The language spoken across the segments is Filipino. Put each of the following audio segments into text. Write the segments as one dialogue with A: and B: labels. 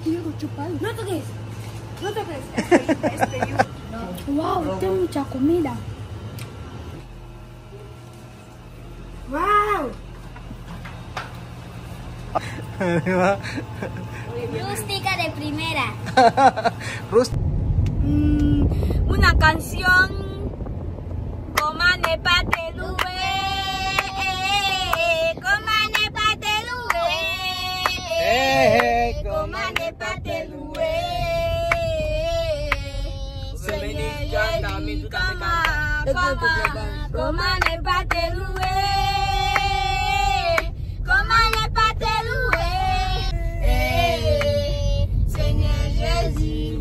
A: quiero chupar.
B: No toques. No toques.
A: Wow, tengo mucha comida.
B: Wow.
C: Rústica de primera.
B: Una canción. Comane patelue. Comane patelue. Comane patelue. Comane patelue. Comane patelue. Seigneur Jésus.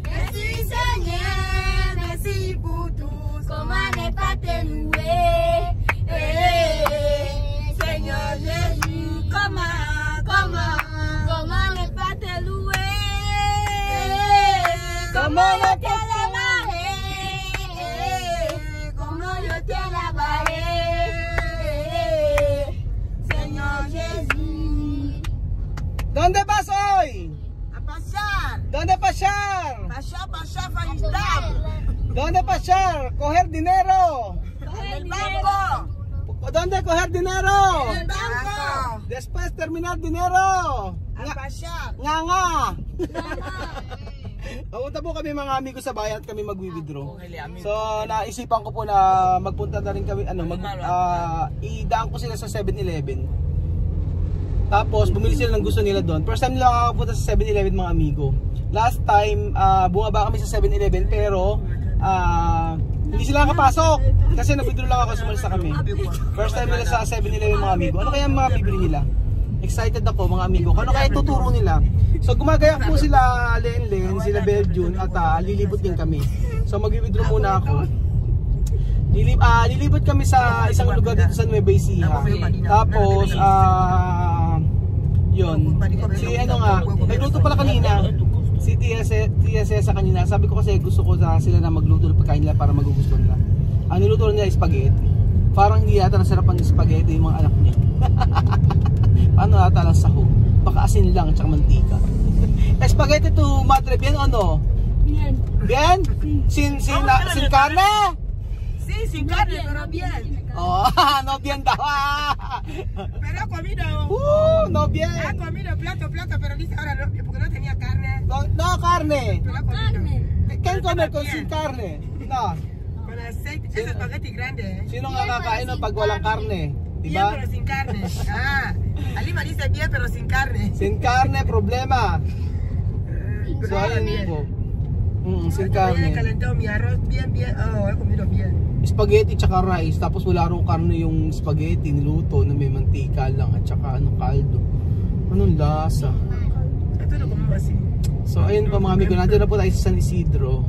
B: Merci Seigneur, merci pour tout. Comane patelue. Seigneur Jésus, comment ne pas te louer? Comment je te lavarai? Comment je te lavarai? Seigneur Jésus.
D: ¿Dónde vas hoy?
B: A pasar.
D: ¿Dónde pasar?
B: Pasar, felicidad.
D: ¿Dónde pasar? Coger dinero.
B: En el banco.
D: ¿Dónde coger dinero?
B: En el banco.
D: Después terminar dinero.
B: A pasar.
D: Nga. Pumunta po kami mga amigo sa bayan at kami mag-withdraw. So naisipan ko po na magpunta na rin kami, idaan ko sila sa 7-Eleven. Tapos bumili sila ng gusto nila doon. First time nila makakapunta sa 7-Eleven mga amigo. Last time bumaba kami sa 7-Eleven pero hindi sila nakapasok kasi nag-withdraw lang ako, sumalis na kami. First time nila sa 7-Eleven mga amigo. Ano kaya mga bibili nila? Excited ako mga amigo. Ano kaya tuturo nila? So gumagayak po sila Len, sila Beljun at lilibot din kami. So mag-withdraw muna ako. Lilibot kami sa isang lugar dito sa Nueva Ecija. Tapos yun. Si nagluto pala kanina. Si Tia Cesa kanina. Sabi ko kasi gusto ko sila na magluto ng pagkain nila para magugustuhan nila. Ang niluto nila ay spaghetti. Parang hindi yata nasarap ang spaghetti yung mga anak niya. Paano yata lang sahog? Baka asin lang at saka mantika. Spaghetti to madre, bien o no?
A: Bien.
D: Bien? Sin carne?
B: Sí, sin carne, pero bien.
D: Oh, no bien daw.
B: Pero ha comido.
D: No bien.
B: Ha comido plato, pero dice ahora no, porque no tenía carne.
D: No carne.
B: Pero ha comido.
D: ¿Quién come con sin carne? No.
B: Con aceite, es espagueti grande.
D: Sino nga kakain ng pag walang karne?
B: Bien,
D: Diba?
B: pero sin carne. Alima dice bien, pero sin carne.
D: Sin carne, problema. So, ayun po. Sin
B: He
D: carne.
B: calentado mi arroz bien. Oh, he comido bien.
D: Spaghetti tsaka rice. Tapos wala rin karne yung spaghetti. Niluto na may mantika lang at tsaka kaldo. Anong lasa?
B: Esto lo comemos así.
D: So ayun pa mga amigo. Nandun na po tayo sa San Isidro.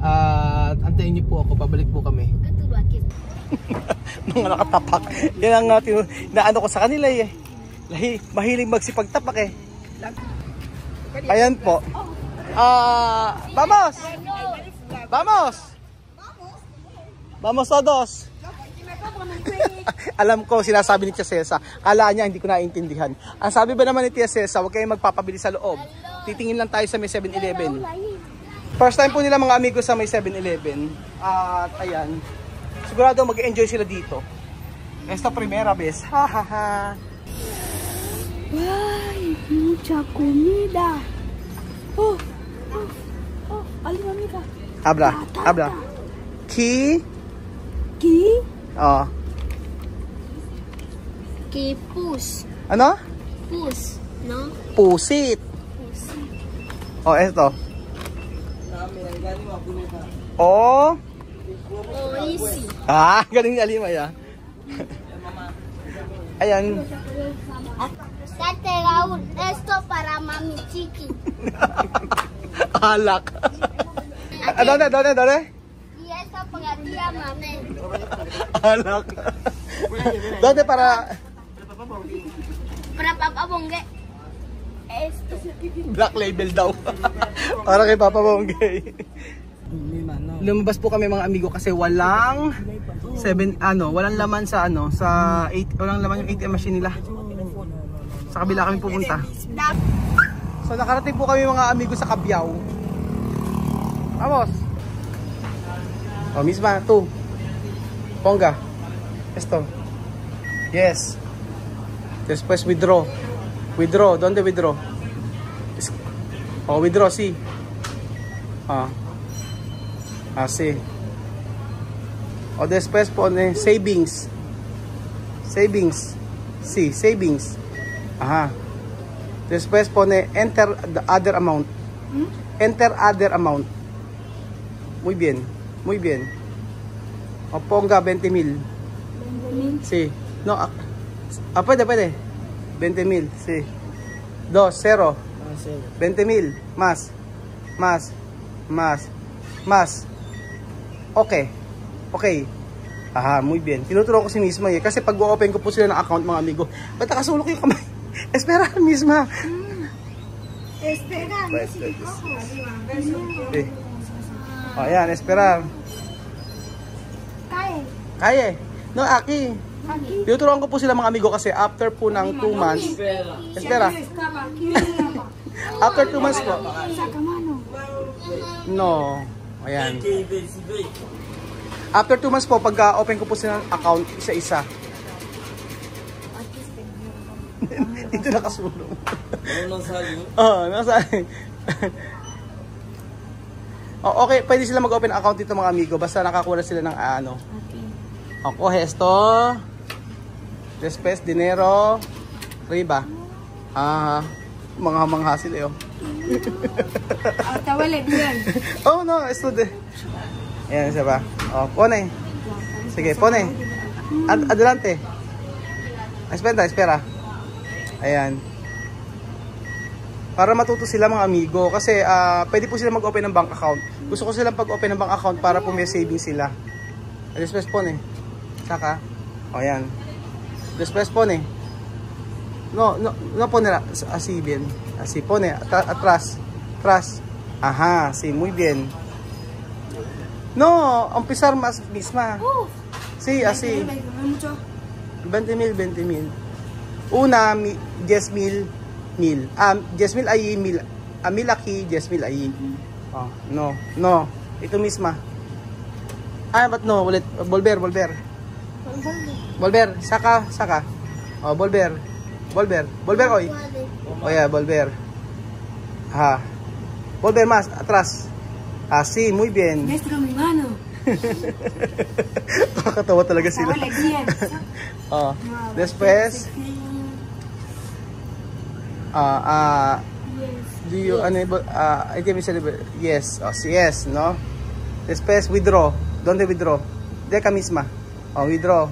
D: At antayin niyo po ako. Pabalik po kami. Mga nakatapak. Yan ang naano ko sa kanila eh. Mahiling magsipagtapak eh. Ayan po. Vamos! Vamos! Vamos todos! Alam ko, sinasabi ni Tia Cesa. Kala niya, hindi ko naiintindihan. Ang sabi ba naman ni Tia Cesa, huwag kayong magpapabili sa loob. Titingin lang tayo sa may 7-Eleven. First time po nila mga amigo sa may 7-Eleven. At ayan. Sigurado mag-enjoy sila dito. Esta primera vez. Ha ha ha.
A: Ay, mucha comida. Oh, algo amiga.
D: Habla. Ki. Oh.
C: Kipus.
D: Ano?
C: Pus, no?
D: Pusit. Oh, eto. Oh.
C: Oisi.
D: Galing ni Alima ya. Ayan.
C: Date Raúl, esto para mami chiqui.
D: Alak. ¿Dónde?
C: Y esto para tía mami.
D: Alak. ¿Dónde para?
C: Para papá Bongue. Esto.
D: Black label daw. Para kay Papa Bonggay. lumabas po kami mga amigo kasi walang walang laman sa walang laman yung ATM machine nila. Sa kabila kami pupunta. So nakarating po kami mga amigo sa Cabiao. Vamos. Oh, misma, tú. Ponga. Esto. Yes. Después withdraw. Withdraw, ¿dónde withdraw? Oh, withdraw, sí. Así. O después pone savings. Savings. Sí, savings. Ajá. Después pone enter the other amount. Enter other amount. Muy bien. Muy bien. O ponga 20,000. Sí. No. Puede. 20,000. Sí. 2, 0. 20,000. Más. Okay. Aha, muy bien. Tinuturo ko si Misma eh. Kasi pag open ko po sila ng account mga amigo. Ba't nakasulok yung kamay? Espera, Misma.
A: Espera.
D: O, ayan, esperar. Kaya. No, aki. Tinuturuan ko po sila mga amigo kasi after po ng 2 months. Espera. After 2 months po. No. Ayan. After 2 months po, pag open ko po sila ng account, isa-isa. Dito nakasulong. Nakasayo. Okay, pwede sila mag-open account dito mga amigo. Basta nakakuha sila ng coge esto. Después, dinero. Riba. Mga sila yun.
A: Hasta huele bien.
D: Oh no, esto de... Ayan, isa ba? Oh, pone. Sige, pone. Adelante. Espera. Ayan. Para matuto sila mga amigo. Kasi pwede po sila mag-open ng bank account. Gusto ko silang pag-open ng bank account para po may savings sila. Después pone. Saka. O, ayan. Después pone. No pone así bien. Así pone. Atrás. Ajá, sí, muy bien. No, empezar más misma. Sí, así. 20,000. Una, 10,000. 10,000 ahí, 1,000 aquí, 10,000 ahí. Oh, no. Ito misma. But no, ulit. Volver. Saka. Oh, volver hoy. Oh, yeah, volver. Ajá. Volver más, atrás. Así, muy bien.
A: Maestro, mi mano.
D: Nakakatawa talaga sila. Oh, después. Do you enable ATM celebrate? Yes. Oh, yes, no? Después withdraw. ¿Dónde withdraw? De acá misma. Oh, withdraw.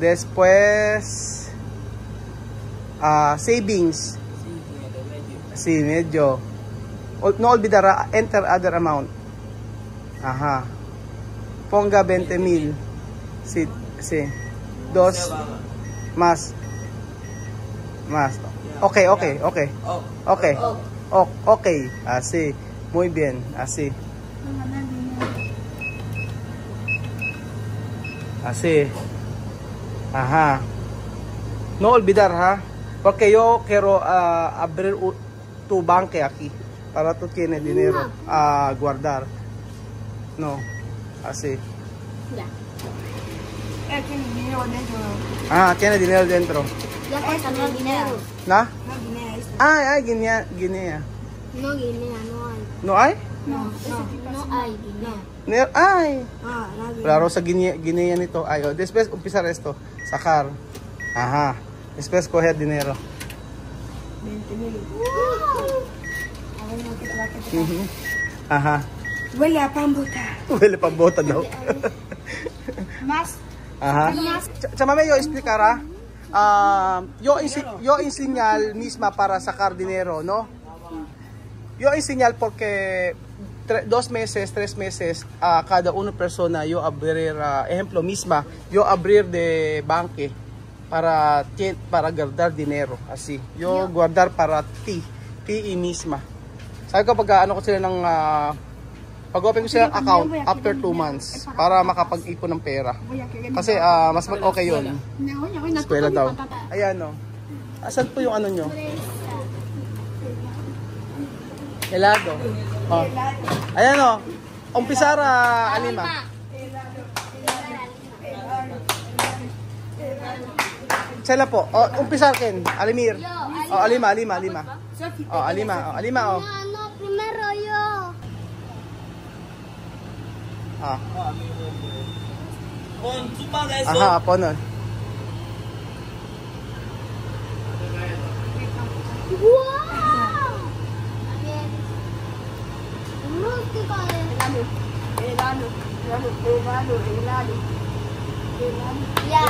D: Después savings. Sí, medyo. No olvidar enter other amount. Ajá. Ponga 20,000. Sí. 2 más. Okay. Así. Muy bien. Así. Ajá. No olvidar, ha. Porque yo quiero abrir tu banque aquí. Para tú tienes dinero a guardar. No. Así.
C: Ya.
A: Tiene dinero dentro.
D: Tiene dinero dentro.
C: Ya pasa el dinero.
D: ¿Na?
A: No, Guinea.
D: Guinea.
C: No, Guinea, no hay.
D: No hay?
C: No hay Guinea.
D: Ay.
A: La Guinea.
D: Claro, sa Guinea nito. Ay, después umpisa esto. Sacar. Ajá. Después coger dinero.
A: 20,000.
D: Ajá.
A: Huele a pambota.
D: Huele pambota daw.
A: Más.
D: Ajá. Chamame yo explicará. Yo enseñar misma para sacar dinero, ¿no? Yo enseñar porque 2 meses, 3 meses cada una persona yo abrir, ejemplo misma, yo abrir de banque para guardar dinero, así. Yo guardar para ti y misma. Sabi ko pag ano ko sila ng Pag-open ko silang account after 2 months para makapag-ipon ng pera. Kasi mas okay yun. Eskwela daw. Ayan o. Asan po yung ano nyo? Helado. Oh. Ayan o. Umpisara, Alima. Sela po. O, umpisar ken. Alimir. O, Alima. O, Alima o.
C: No, primero yo.
D: Ah. Aha, ponon.
C: Wow. Rústica Ya.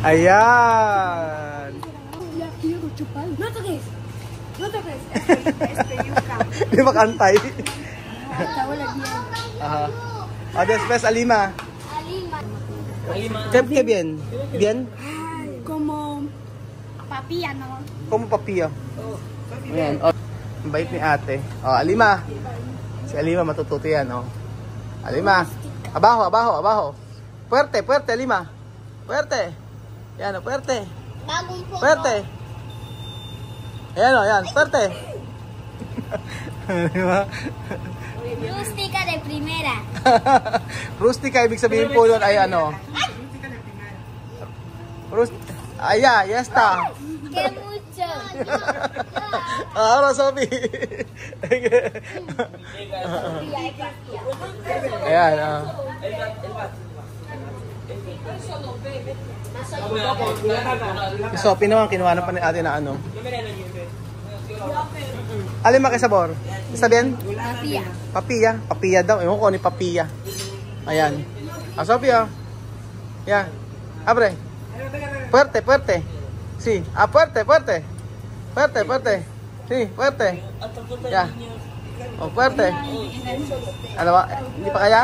D: Ayan.
A: No toques. Yuca.
D: Di ba kantay?
A: Hasta huele bien.
D: Aha. O, después, Alima.
C: Alima.
D: ¿Qué bien? ¿Bien?
A: Como papilla, ¿no?
D: Como papilla. Ayan. O, ang bait ni ate. O, Alima. Si Alima matututo yan, o. Alima. Abajo. Fuerte, Alima. Fuerte. Yan, o, fuerte.
C: Bagong po.
D: Fuerte. Ayan, o, yan. Fuerte. Alima.
C: Rústica de primera.
D: Rustica, ibig sabihin po doon ay ano? Ya está.
C: ¡Qué mucho!
D: Ahora, Sophie. Ayan, Si Sophie naman, kinuha na pa ni ate na ano. Alin kay sabor? Sabihin?
C: Papilla.
D: Papilla daw. Ewan ko ni papilla. Ayan. Sophie, Ya. Abre. Fuerte. Sí. Fuerte. Sí, fuerte. Ya. O, fuerte. Ano ba? Hindi pa kaya?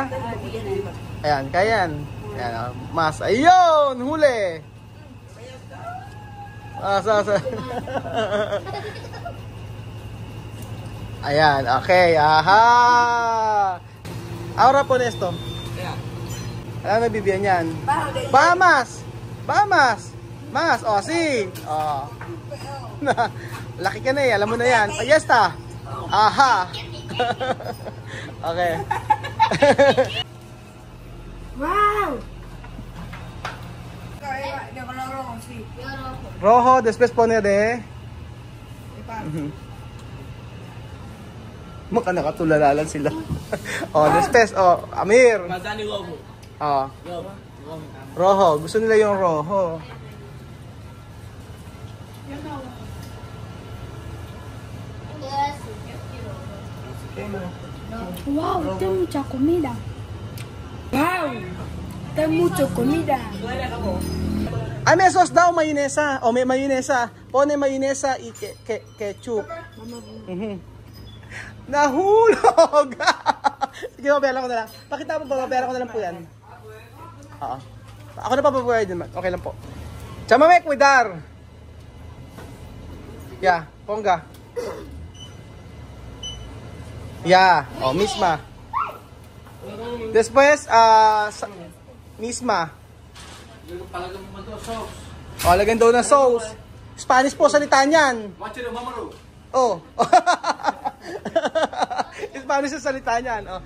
D: Ayan, kaya yan. Ayan, mas. Ayun! Huli! Ayan, okay. Aha! Ahora pon esto. Alam na bibigyan yan. Bahamas! Mas! O, si! O. Laki ka na eh. Alam mo na yan. O, yes ta! Aha! Okay.
A: Wow.
D: Rojo, después pone de... Mukha nakatulalalan sila. O, después, o, Amir. O. Rojo, gusto nila yung rojo.
A: Wow, tem mucha comida. Wow, tem mucha comida.
D: Ay, may sauce daw, mayonesa. O, may mayonesa. Pone mayonesa y ketchup. Nahulog! Sige, babayaran ko na lang. Pakita mo ba, babayaran ko na lang po yan. Oo. Ako na pa babayaran din. Okay lang po. Chamame, cuidar! Ya, ponga. Ya, o, misma. Después, misma. O, lagyan daw ng sauce. Spanish po salita niyan. Oh. Spanish sa salita niyan. Oh.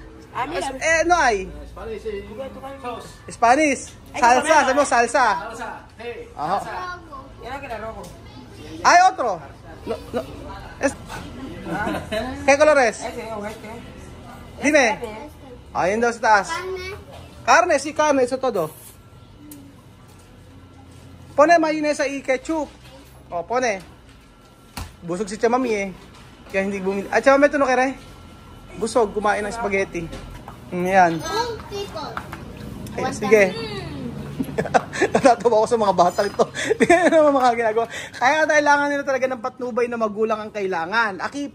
D: No hay. Spanish. Salsa, sabi mo salsa. Aha. Hay otro. No. ¿Qué color es? Dime. Ayun daw sa taas. Carne, sí, carne, eso todo. Pone mayonesa y ketchup. O, pone. Busog si Chamami eh. Kaya hindi bumili. At Chamami, ito no kere? Busog, kumain ng spaghetti. Yan. Sige. Natatawa ako sa mga batang ito. Tingnan naman mga ginagawa. Kaya kailangan nila talaga ng patnubay na magulang ang kailangan. Aki,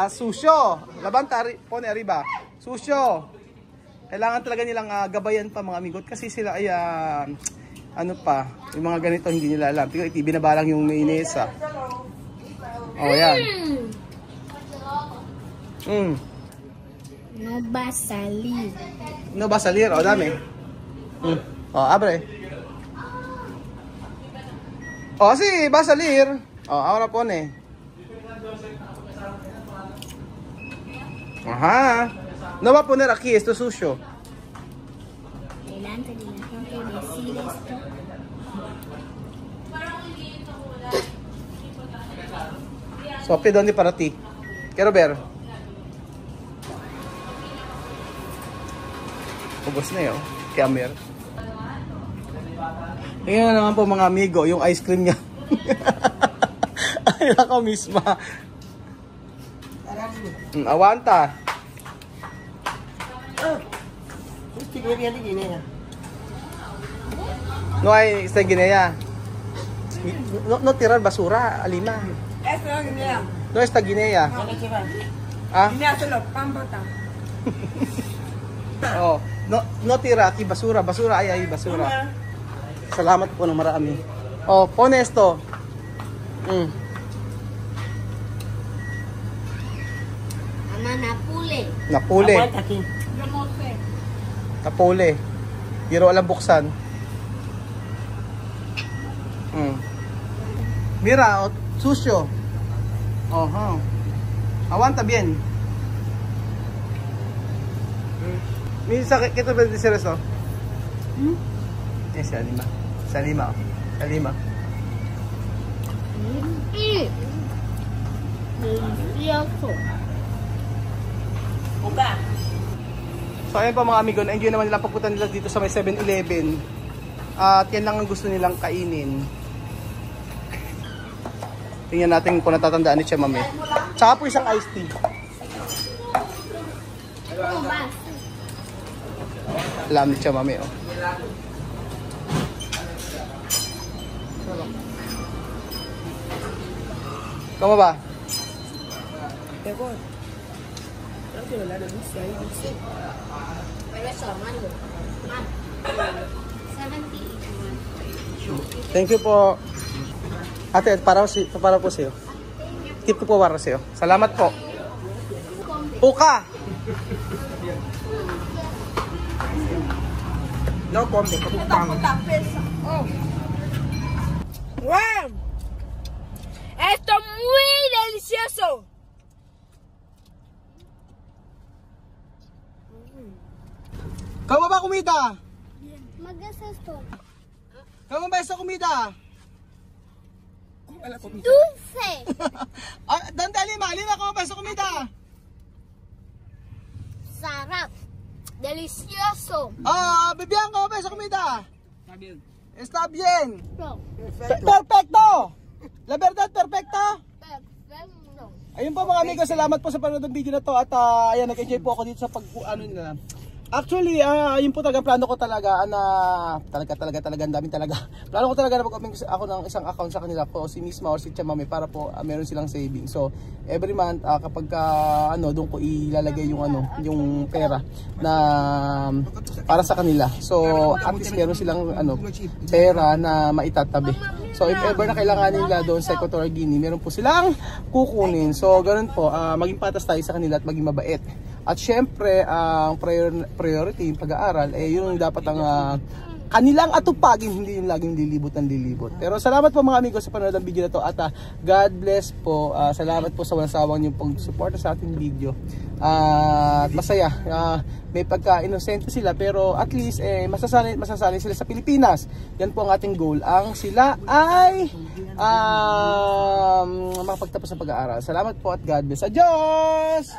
D: susyo. Labanta, pone arriba. Susyo. Kailangan talaga nilang gabayan pa mga amigot. Kasi sila ay, ano pa, yung mga ganito hindi nila alam. Tingnan, binabalang yung mayonesa. Oh, yan.
C: No va a salir.
D: No va a salir. O, dami. O, abre. O, sí, va a salir. O, ahora pone. Ajá. No va a poner aquí, esto es suyo.
C: Delante de la gente decir esto.
D: Sophie, ¿dónde para ti? Quiero ver. Ubos na yun. Camera. Tingnan naman po mga amigo, yung ice cream niya. Ay, ako misma. Aguanta. No hay esta Guinea. No tirar basura, Alima.
B: Esto es Guinea.
D: No está Guinea. Ah?
B: Guinea solo pan bota.
D: Oh, no tira aquí basura, basura ay basura. Salamat po ng marami. Oh, pone esto.
C: Ama, napule.
D: Napule. Napule. Pero alam buksan. Mira, sucio. Ojo. Aguanta bien. Misa, ¿qué te puede decir esto? Ese Alima. Salima. Salima.
C: Delicioso.
B: Buka.
D: So ayun pa mga amigo, na-enjoy naman nila pagpunta nila dito sa may 7-Eleven. At yan lang ang gusto nilang kainin. Tingnan natin kung natatandaan ni Tia Mami. Tsaka po isang iced tea. Alam ni Tia Mami, oh. ¿Cómo va?
B: Mejor. Creo que la dulce ahí, dulce.
C: Pero eso, mango. 70.
D: Thank you po. Ate, para po sa'yo. Tip ko po para sa'yo. Salamat po. Puka! No come, kapukang.
B: ¡Wow! ¡Esto es muy delicioso!
D: ¿Cómo va comida?
C: Magas esto.
D: ¿Cómo va esa comida?
C: Dulce.
D: ¿Dónde Alima? Alima, ¿cómo va esa comida?
C: Sarap. Delicioso.
D: Bibian, ¿cómo va esa comida? Está bien. Está bien.
C: Perfecto.
D: Perfecto. La verdad, perfecto.
C: Perfecto.
D: Ayun po mga amigo, salamat po sa panonood ng video na to. At ayan, nag-enjoy po ako dito sa ano nila. Actually, yun po talaga plano ko talaga na talaga ang dami talaga. Plano ko talaga na mag-open ako ng isang account sa kanila po, si Misma or si Tia Mami, para po meron silang saving. So, every month kapag doon ko ilalagay yung pera na para sa kanila. So, at least meron silang pera na maitatabi. So, if ever na kailangan nila doon sa Equatorial Guinea, meron po silang kukunin. So, ganoon po, maging patas tayo sa kanila at maging mabait. At syempre, ang priority, yung pag-aaral, yun yung dapat ang kanilang atupagin, hindi yung laging lilibot ng lilibot. Pero salamat po mga amigo sa panonood ng video na to. At God bless po. Salamat po sa walang sawang yung pag-suporta sa ating video. At masaya. May pagka-inosente sila, pero at least masasanay sila sa Pilipinas. Yan po ang ating goal. Ang sila ay makapagtapos sa pag-aaral. Salamat po at God bless. Adios!